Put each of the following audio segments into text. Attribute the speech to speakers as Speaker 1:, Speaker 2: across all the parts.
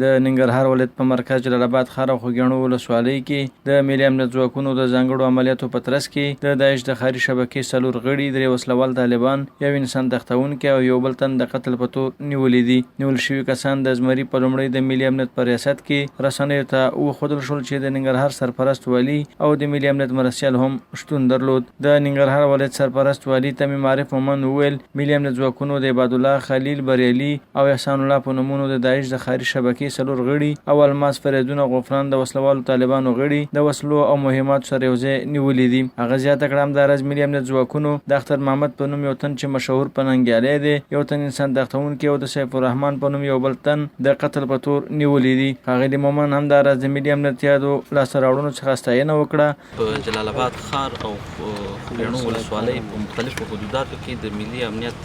Speaker 1: د ننګرهار ولایت په مرکز جلال آباد ښار او خوږیاڼو ولسوالۍ کې د ملي امنیت ځواکونو د ځانګړو عملیاتو په ترڅ کې د داعش د ښاري شبکې 4 غړي، 3 وسلوال طالبان، 1 انسان تښتونکی او 1 بل تن د قتل په تور نیولي دي. نیول شوي کسان د زمري په لومړي د ملي امنیت په ریاست کې رسنیو ته وښودل شول چې د ننګرهار سرپرست والي او د ملي امنیت مرستیال هم شتون درلود. د ننګرهار ولایت سرپرست والي تمیم عارف مومند وویل ملي امنیت ځواکونو د عباد الله، خلیل، بریالي او احسان الله په نومونو د داعش د ښاري شبکې 4 غړي او الماس فریدون غفران د وسلوالو طالبانو غړي د وسلو او مهماتو سره یوځای نیولي دي. هغه زیاته کړه همداراز ملي امنیت ځواکونو د اختر محمد په نوم یو تن چې مشهور پننګیالی دی، یو تن انسان تښتونکی او د سیف الرحمن په نوم یو بل تن د قتل په تور نیولي دي. ښاغلي مومند همداراز د ملي امنیت یادو لاسته راوړنو څخه ستاینه وکړه.
Speaker 2: په جلال آباد ښار او خوږیاڼو ولسوالۍ په مختلفو حدوداتو کې د ملي امنیت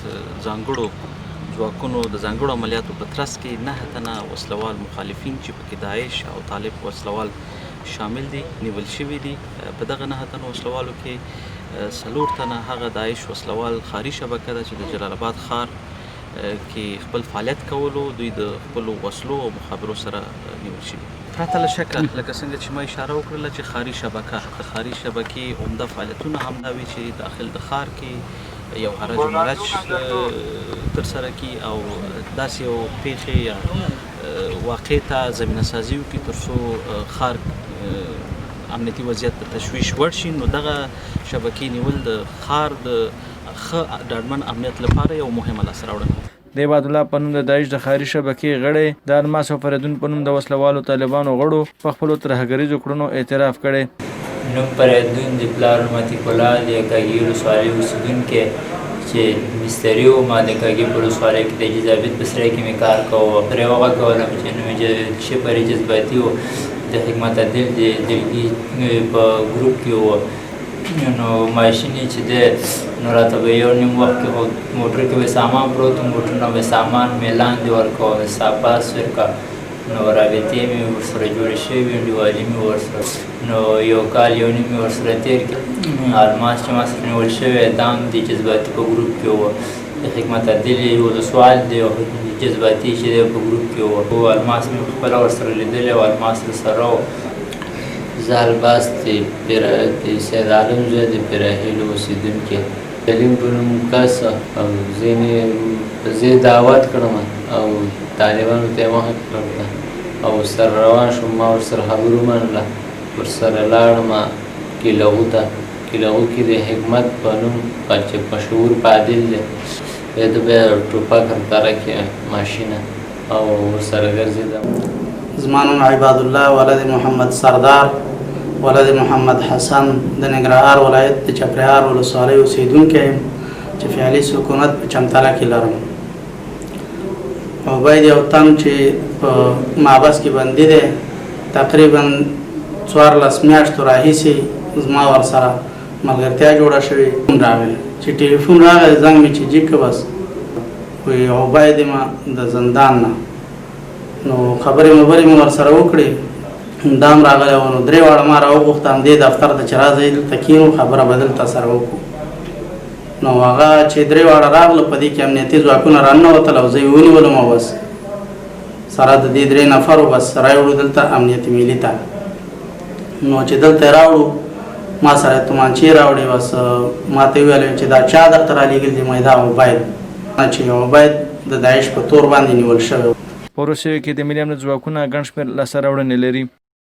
Speaker 2: ځانګړو ځواکونو د ځانګړو عملیاتو په ترڅ کې 9 تنه وسلوال مخالفین چې پکې داعش او طالب وسلوال شامل دي نیول شوي دي. په دغه 9 تنه وسلوالو کې 4 تنه هغه داعش وسلوال ښاري شبکه ده چې د جلال آباد ښار کې خپل فعالیت کولو، دوی د خپلو وسلو او مخابرو سره نیول شوي. پرته له شکه لکه څنګه چې ما اشاره وکړله چې ښاري شبکه د ښاري شبکې عمده فعالیتونه همدا وي چې داخل د ښار کې یو هرج و مرج ترسره کړي او داسې یو پیښې یا واقع ته زمینه سازي وکړي تر څو ښار امنیتي وضعیت ته تشویش ورشي. نو دغه شبکې نیول د ښار د ښه ډاډمن امنیت لپاره یو مهمه لاسته راوړنه.
Speaker 1: د عباد الله په نوم د داعش د ښاري شبکې غړی د الماس او فریدون په نوم د وسلوالو طالبانو غړو په خپلو ترهګریزو کړنو اعتراف کړی.
Speaker 3: نوم فریدون د پلار متیق الله د کاږي ولسوالۍ اوسېدونکی چې مستري و. ما د کاږي په ولسوالۍ کې د جذابیت په سرای کې مې کار کوه. پرې وغږولم چې نوم یې شفر جذباتي و، د حکمت عدل د دلګي په ګروپ کې و. نو ماشین یې چې دی نو راته به یو نیم وخت کې خو موټر کې به سامان پروت و، موټر نه به سامان مې لاندې ورکوه، ساپاس ورکړه. نو رابطې مې ورسره جوړې شوې، انډیوالي مې ورسره، نو یو کال یو نیم مې ورسره تېر کړ. الماس چې ما سره نیول شوی دا هم د جذباتي په ګروپ کې و. د حکمت عدل ولسوال دی او جذباتي چې دی په ګروپ کې و. الماس مې خپله ورسره لیدلی او الماس راسره و. زه الباس د سید عالم زوی د پیراهیلو اوسېدونکی سلیم په نوم کس او زه دعوت کړم او طالبانو ته یې مخه کړم او ورسره روان شوم. ما ورسره خبرې ومنله، ورسره لاړم کیلغو ته. کیلغو کې د حکمت په نوم چې مشهور پادل دی، د بیا ټوپک رتاره کې ماشینه او ورسره ګرځېدم.
Speaker 4: زما نوم عباد الله ولد محمد سردار ولد محمد حسن د ننګرهار ولایت د چپریار ولسوالۍ اوسېدونکی یم چې فعلي سکونت په چمتاله کې لرم. او باید یو تن چې په محبس کې بندي دی تقریبا 14 میاشتو راهیسې زما ورسره ملګرتیا جوړه شوې. راغی چې ټلیفون راغی زنګ مې چې جیب که بس وایي عبید ما د زندان نه. نو خبرې مې ورسره وکړې، دا هم راغلی و. نو 3 واړه ما راوغوښتم دې دفتر ته چې راځئ دلته کښېنو خبره به دلته سره وکړو. نو هغه چې 3 واړه راغله په دې کې امنیتي ځواکونه راننوتل او زه یې ونیولم او بس سره د دې 3 نفرو بس راوړو دلته امنیتي ملي ته. نو چې دلته یې راوړو ما سره تومانچې راوړې. بس ما ته یې ویل چې دا چا درته رالېږلي دي؟ ما دا عبید چې عبید د داعش په تور باندې نیول شوی.
Speaker 1: په وروستیو کې د ملي امنیت ځواکونه ګڼ شمېر لاسته راوړنې لري.